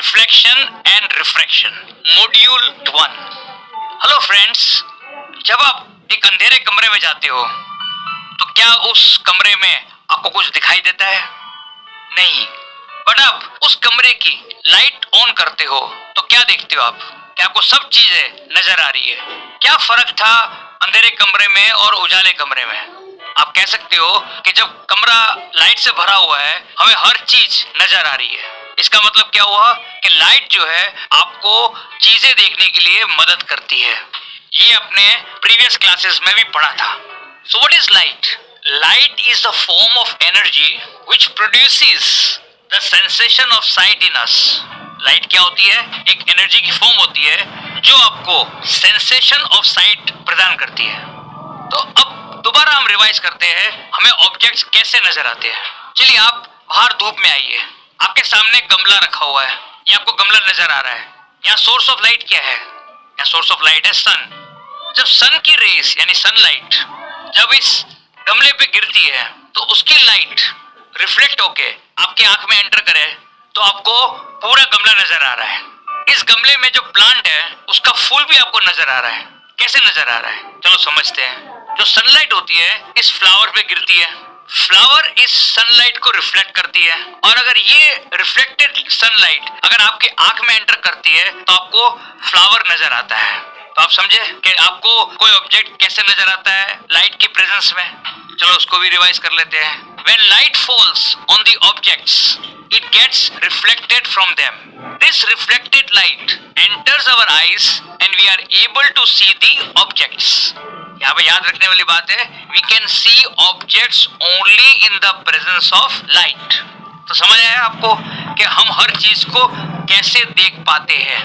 Reflection and refraction module 1। Hello friends, जब आप एक अंधेरे कमरे में जाते हो तो क्या उस कमरे में आपको कुछ दिखाई देता है? नहीं। बट आप उस कमरे की लाइट ऑन करते हो तो क्या देखते हो आप? क्या आपको सब चीजें नजर आ रही है? क्या फर्क था अंधेरे कमरे में और उजाले कमरे में? आप कह सकते हो कि जब कमरा लाइट से भरा हुआ है हमें हर चीज नजर आ रही है। इसका मतलब क्या हुआ कि लाइट जो है आपको चीजें देखने के लिए मदद करती है। ये अपने प्रीवियस क्लासेस में भी पढ़ा था। So what is light? Light is the form of energy which produces the sensation of site in us. Light क्या होती है? एक एनर्जी की फॉर्म होती है जो आपको सेंसेशन ऑफ साइट प्रदान करती है। तो अब दोबारा हम रिवाइज करते हैं हमें ऑब्जेक्ट्स कैसे नजर आते हैं। चलिए आप बाहर धूप में आइए, आपके सामने गमला रखा हुआ है, ये आपको गमला नजर आ रहा है। यहाँ सोर्स ऑफ लाइट क्या है? यहाँ सोर्स ऑफ लाइट है सन। जब सन की रेस यानी सनलाइट जब इस गमले पे गिरती है तो उसकी लाइट रिफ्लेक्ट होके आपकी आंख में एंटर करे तो आपको पूरा गमला नजर आ रहा है। इस गमले में जो प्लांट है उसका फूल भी आपको नजर आ रहा है। कैसे नजर आ रहा है? चलो समझते हैं। जो सनलाइट होती है इस फ्लावर पे गिरती है, फ्लावर इस सनलाइट को रिफ्लेक्ट करती है और अगर ये रिफ्लेक्टेड सनलाइट अगर आपके आंख में एंटर करती है तो आपको फ्लावर नजर आता है। तो आप समझे कि आपको कोई ऑब्जेक्ट कैसे नजर आता है लाइट की प्रेजेंस में। चलो उसको भी रिवाइज कर लेते हैं। When light falls on the objects, it gets reflected from them. This reflected light enters our eyes and we are able to see the objects. यहाँ पे याद रखने वाली बात है, we can see objects only in the presence of light. तो समझ आया आपको कि हम हर चीज को कैसे देख पाते हैं।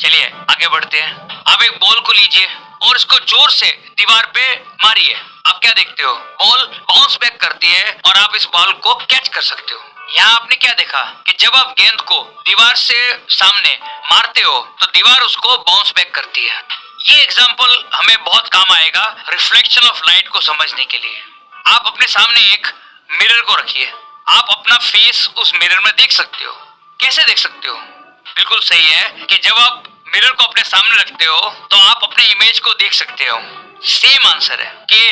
चलिए आगे बढ़ते हैं। आप एक बॉल को लीजिए और इसको जोर से दीवार पे मारिए। आप क्या देखते हो? बॉल बाउंस बैक करती है और आप इस बॉल को कैच कर सकते हो। यहाँ आपने क्या देखा कि जब आप गेंद को दीवार से सामने मारते हो तो दीवार उसको बाउंस बैक करती है। ये एग्जाम्पल हमें बहुत काम आएगा रिफ्लेक्शन ऑफ लाइट को समझने के लिए। आप अपने सामने एक मिरर को रखिए, आप अपना फेस उस मिरर में देख सकते हो। कैसे देख सकते हो? बिल्कुल सही है कि जब आप मिरर को अपने सामने रखते हो तो आप अपने इमेज को देख सकते हो। सेम आंसर है कि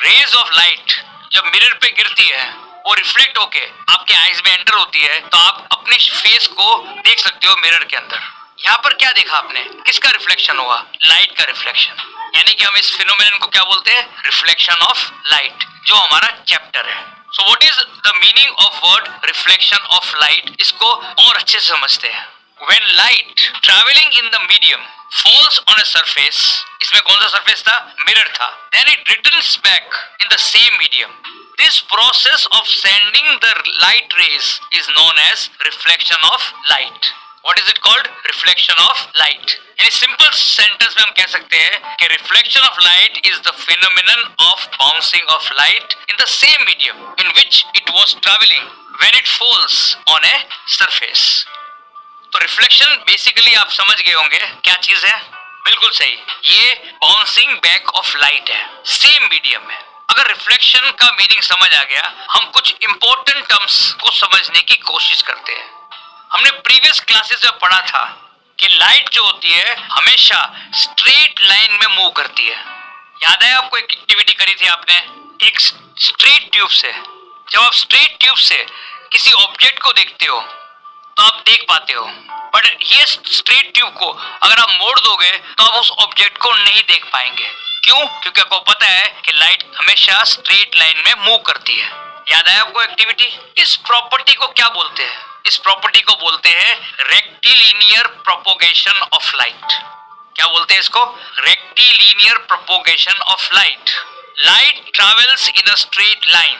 रेज ऑफ लाइट जब मिरर पे गिरती है वो रिफ्लेक्ट होके आपके आईज में एंटर होती है तो आप अपने फेस को देख सकते हो मिरर के अंदर। यहाँ पर क्या देखा आपने? किसका रिफ्लेक्शन हुआ? लाइट का रिफ्लेक्शन। यानी कि हम इस फिनोमेनन को क्या बोलते हैं? रिफ्लेक्शन ऑफ लाइट, जो हमारा चैप्टर है। So what is the meaning of word reflection of light? इसको और अच्छे से समझते हैं। When light traveling in the medium falls on a surface, इसमें कौन सा सरफेस था? मिरर था। Then it returns back in the same medium. This process of sending the light rays is known as reflection of light. What is it called? Reflection of light. यानी simple sentence में हम कह सकते हैं कि reflection of light is the phenomenon of bouncing of light in the same medium in which it was traveling when it falls on a surface. तो reflection basically आप समझ गए होंगे क्या चीज है। बिल्कुल सही, ये बाउंसिंग बैक ऑफ लाइट है, सेम मीडियम में। अगर रिफ्लेक्शन का मीनिंग समझ आ गया, हम कुछ इंपॉर्टेंट टर्म्स को समझने की कोशिश करते हैं। हमने प्रीवियस क्लासेस में पढ़ा था कि लाइट जो होती है हमेशा स्ट्रेट लाइन में मूव करती है। याद है आपको एक एक्टिविटी करी थी आपने एक स्ट्रेट ट्यूब से। जब आप स्ट्रेट ट्यूब से किसी ऑब्जेक्ट को देखते हो तो आप देख पाते हो, बट ये स्ट्रेट ट्यूब को अगर आप मोड़ दोगे तो आप उस ऑब्जेक्ट को नहीं देख पाएंगे। क्यों? क्योंकि आपको पता है कि लाइट हमेशा स्ट्रेट लाइन में मूव करती है। याद है आपको एक्टिविटी? इस प्रॉपर्टी को क्या बोलते हैं? इस प्रॉपर्टी को बोलते हैं रेक्टिलिनियर प्रोपोगेशन ऑफ लाइट। क्या बोलते हैं इसको? Rectilinear propagation of light. Light travels in a straight line.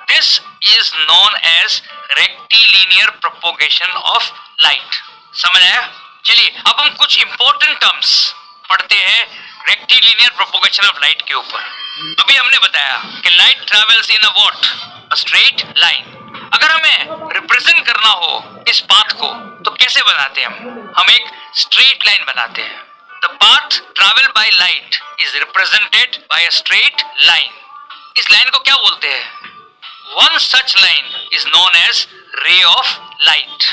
This is known as rectilinear propagation of light. समझ आया? चलिए अब हम कुछ इंपॉर्टेंट टर्म्स पढ़ते हैं रेक्टिलिनियर प्रोपोगेशन ऑफ लाइट के ऊपर। अभी हमने बताया कि light travels in a what? A straight line. अगर हमें रिप्रेजेंट करना हो इस पाथ को तो कैसे बनाते हैं हम एक स्ट्रेट लाइन बनाते हैं। The path travel by light is represented by a straight line. इस लाइन को क्या बोलते हैं? One such line is known as ray of light.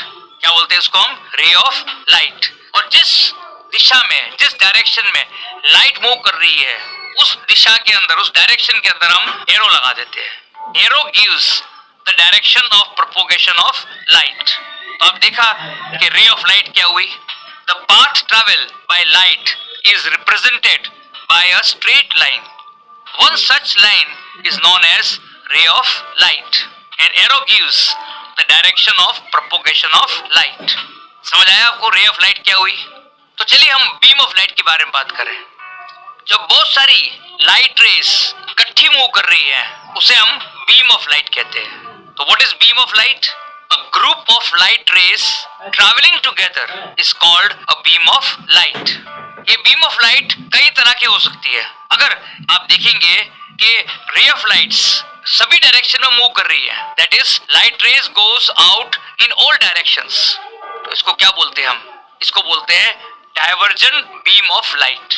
क्या बोलते हैं उसको हम? रे ऑफ लाइट। और जिस दिशा में, जिस डायरेक्शन में लाइट मूव कर रही है, उस दिशा के अंदर, उस डायरेक्शन के अंदर हम एरो लगा देते हैं। Arrow gives the direction of propagation of light. तो आप देखा कि रे ऑफ लाइट क्या हुई? The path travel by light is represented by a straight line. One such line is known as ray of light and arrow gives the direction of propagation of light. समझ आया आपको रे of light क्या हुई? तो चलिए हम beam of light के बारे में बात करें। जब बहुत सारी लाइट रेस इकट्ठी मूव कर रही है, उसे हम बीम ऑफ लाइट कहते हैं। तो what is beam of light? A group of light rays travelling together is called a beam of light. ये बीम ऑफ लाइट कई तरह की हो सकती है। अगर आप देखेंगे कि रे ऑफ लाइट्स सभी डायरेक्शन में मूव कर रही है, that is light rays goes out in all directions, तो इसको क्या बोलते हैं हम? इसको बोलते हैं डायवर्जन बीम ऑफ लाइट।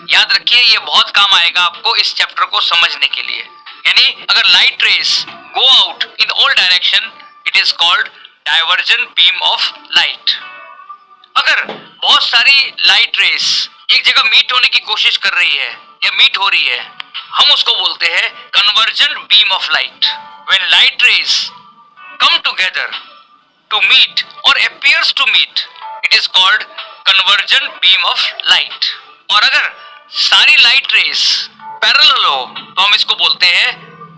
याद रखिए, ये बहुत काम आएगा आपको इस चैप्टर को समझने के लिए। यानी अगर light rays go out in all direction, it is called diversion beam of light. अगर बहुत सारी लाइट रेस एक जगह मीट होने की कोशिश कर रही है या मीट हो रही है, हम उसको बोलते हैं conversion beam of light. When light rays come together to meet or appears to meet, it is called convergent beam of light। और अगर सारी लाइट रेस पैरेलल हो तो हम इसको बोलते हैं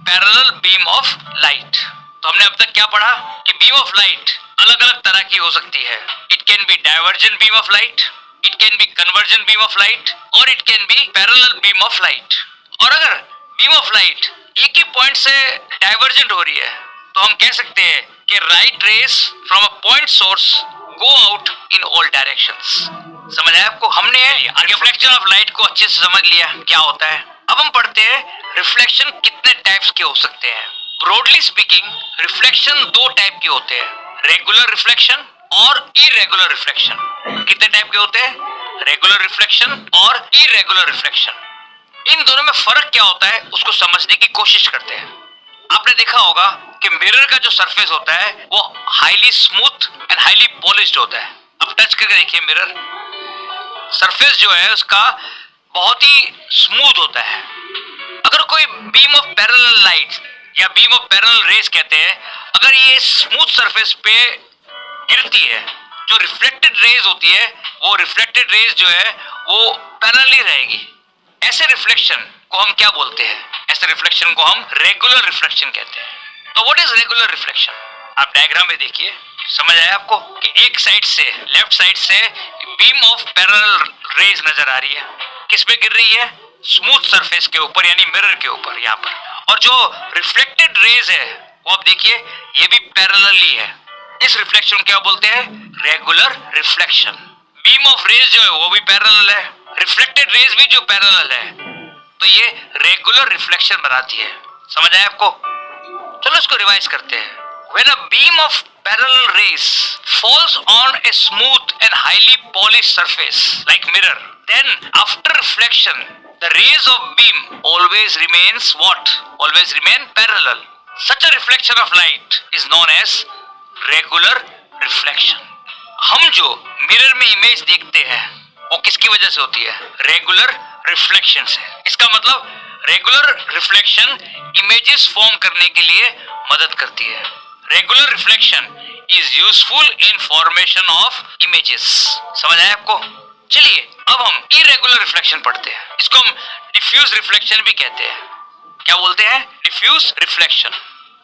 पैरेलल बीम ऑफ लाइट। तो हमने अब तक क्या पढ़ा कि बीम ऑफ लाइट अलग अलग तरह की हो सकती है। It can be divergent beam of light, it can be convergent beam of light, और it can be parallel beam of light. और अगर बीम ऑफ लाइट एक ही पॉइंट से डाइवर्जेंट हो रही है तो हम कह सकते हैं कि right rays from a point source go out in all directions. समझ आया आपको? हमने रिफ्लेक्शन ऑफ लाइट को अच्छे से समझ लिया क्या होता है। अब हम पढ़ते हैं रिफ्लेक्शन कितने टाइप्स के हो सकते हैं। ब्रॉडली स्पीकिंग रिफ्लेक्शन दो टाइप के होते हैं, रेगुलर रिफ्लेक्शन और इरेगुलर रिफ्लेक्शन। कितने टाइप के होते हैं? रेगुलर रिफ्लेक्शन और इरेगुलर रिफ्लेक्शन। इन दोनों में फर्क क्या होता है उसको समझने की कोशिश करते हैं। आपने देखा होगा कि मिरर का जो सरफेस होता है वो highly smooth and highly polished होता है। अब टच करके देखिए, मिरर सरफेस जो है उसका बहुत ही स्मूथ होता है। अगर कोई बीम ऑफ पैरेलल लाइट या बीम ऑफ पैरेलल रेस कहते हैं, अगर ये स्मूथ सरफेस पे गिरती है, जो रिफ्लेक्टेड रेज होती है वो रिफ्लेक्टेड रेज जो है वो पैरेलल ही रहेगी। ऐसे रिफ्लेक्शन को हम क्या बोलते हैं? ऐसे रिफ्लेक्शन को हम रेगुलर रिफ्लेक्शन कहते हैं। तो व्हाट इज रेगुलर रिफ्लेक्शन? आप डायग्राम में देखिए, समझ आया आपको कि एक साइड से, लेफ्ट साइड से बीम ऑफ पैरेलल रेज नजर आ रही है। किस पे गिर रही है? स्मूथ सरफेस के ऊपर, यानी मिरर के ऊपर यहाँ पर। और जो रिफ्लेक्टेड रेज है वो आप देखिए ये भी पैरेलल ही है। इस रिफ्लेक्शन को क्या बोलते हैं? Regular reflection. Beam of rays जो है वो भी पैरेलल है, रिफ्लेक्टेड रेज भी जो पैरेलल है, तो ये रेगुलर रिफ्लेक्शन बनाती है। समझ आया आपको? चलो इसको रिवाइज करते हैं। When a beam of parallel rays falls on a smooth and highly polished surface like mirror, then after reflection, the rays of beam always remains what? Always remain parallel. Such a reflection of light is known as regular reflection. हम जो mirror में image देखते हैं वो किसकी वजह से होती है? रेगुलर रिफ्लेक्शन से। इसका मतलब रेगुलर रिफ्लेक्शन इमेजेस फॉर्म करने के लिए मदद करती है। Regular reflection is useful in formation of images. समझ आया आपको? चलिए अब हम इरेगुलर रिफ्लेक्शन पढ़ते हैं। इसको हम डिफ्यूज रिफ्लेक्शन भी कहते हैं। क्या बोलते हैं? Diffuse reflection.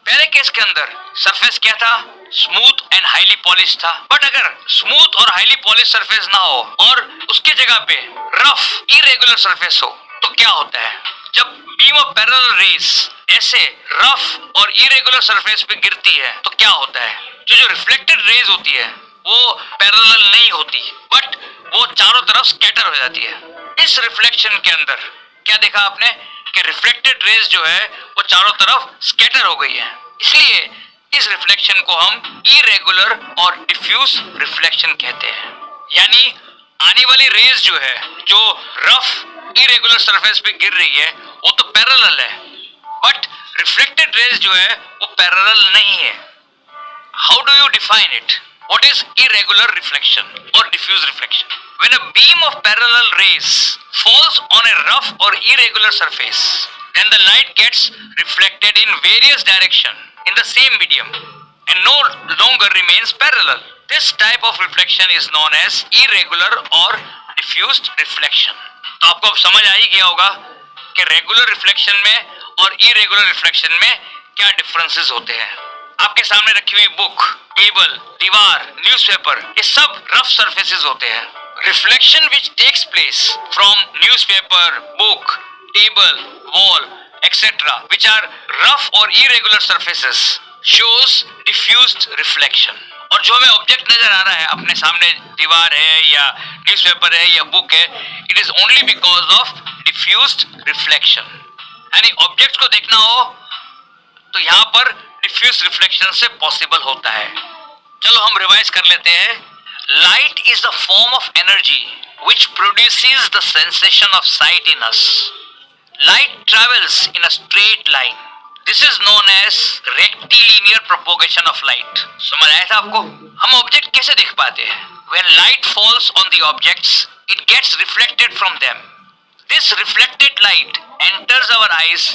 पहले केस के अंदर सरफेस क्या था? स्मूथ एंड हाईली पॉलिश था। बट अगर स्मूथ और हाईली पॉलिश सरफेस ना हो और उसके जगह पे रफ इरेगुलर सरफेस हो तो क्या होता है? जब बीम ऑफ पैरेलल रेस ऐसे रफ और इरेगुलर सरफेस पे गिरती है तो क्या होता है? जो रिफ्लेक्टेड रेज होती है वो पैरेलल नहीं होती, बट वो चारों तरफ स्कैटर हो जाती है। इस रिफ्लेक्शन के अंदर क्या देखा आपने कि रिफ्लेक्टेड रेज जो है वो चारों तरफ स्कैटर हो गई है। इसलिए इस रिफ्लेक्शन को हम इरेगुलर और डिफ्यूज रिफ्लेक्शन कहते हैं। यानी आने वाली रेज जो है, जो रफ इरेगुलर सरफेस पे गिर रही है वो तो पैरेलल है, बट रिफ्लेक्टेड रेज जो है वो पैरेलल नहीं है। How do you define it? What is irregular reflection or diffuse reflection? When a beam of parallel rays falls on a rough or irregular surface, then the light gets reflected in various directions in the same medium and no longer remains parallel. This type of reflection is known as irregular or diffused reflection. तो आपको अब समझ आ ही गया होगा कि regular reflection में और irregular reflection में क्या डिफरेंसेस होते हैं. आपके सामने रखी हुई बुक, टेबल, दीवार, न्यूज़पेपर, ये सब रफ सरफेसेस होते हैं. Reflection which takes place from newspaper, book, table, wall, etcetera, which are rough और irregular surfaces, shows diffused reflection. और जो हमें ऑब्जेक्ट नजर आ रहा है, अपने सामने दीवार है या न्यूज़पेपर है या बुक है, it is only because of diffused reflection. यानी ऑब्जेक्ट को देखना हो तो यहाँ पर डिफ्यूज रिफ्लेक्शन से पॉसिबल होता है. चलो हम रिवाइज कर लेते हैं. Light is the form of energy which produces the sensation of sight in us. Light travels in a straight line. This is known as rectilinear propagation of light. समझ आया था आपको? हम ऑब्जेक्ट कैसे देख पाते हैं? When light falls on the objects, it gets reflected from them. This reflected light enters our eyes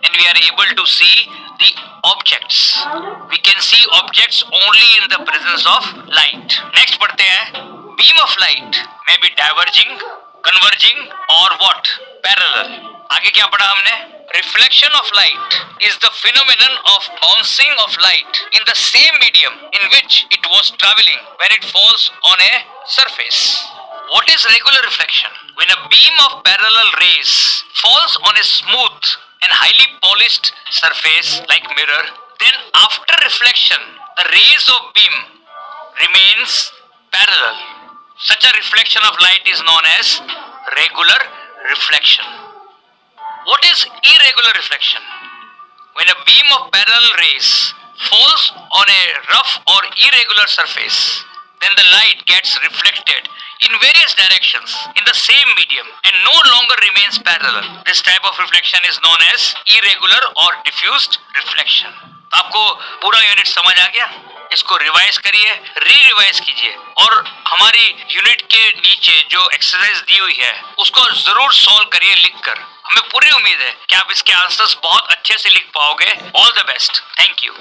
and we are able to see the objects. We can see objects only in the presence of light. Next पढ़ते हैं. Beam of light may be diverging, converging or what? Parallel. आगे क्या पढ़ा हमने? Reflection of light is the phenomenon of bouncing of light in the same medium in which it was traveling when it falls on a surface. What is regular reflection? When a beam of parallel rays falls on a smooth and highly polished surface like mirror, then after reflection, the rays of beam remains parallel. Such a reflection of light is known as regular reflection. What is irregular reflection? When a beam of parallel rays falls on a rough or irregular surface, then the light gets reflected in various directions in the same medium and no longer remains parallel. This type of reflection is known as irregular or diffused reflection. आपको पूरा unit समझ आ गया? इसको revise करिए, री-रिवाइज कीजिए और हमारी unit के नीचे जो एक्सरसाइज दी हुई है उसको जरूर सॉल्व करिए लिखकर. हमें पूरी उम्मीद है कि आप इसके आंसर्स बहुत अच्छे से लिख पाओगे. All the best. Thank you.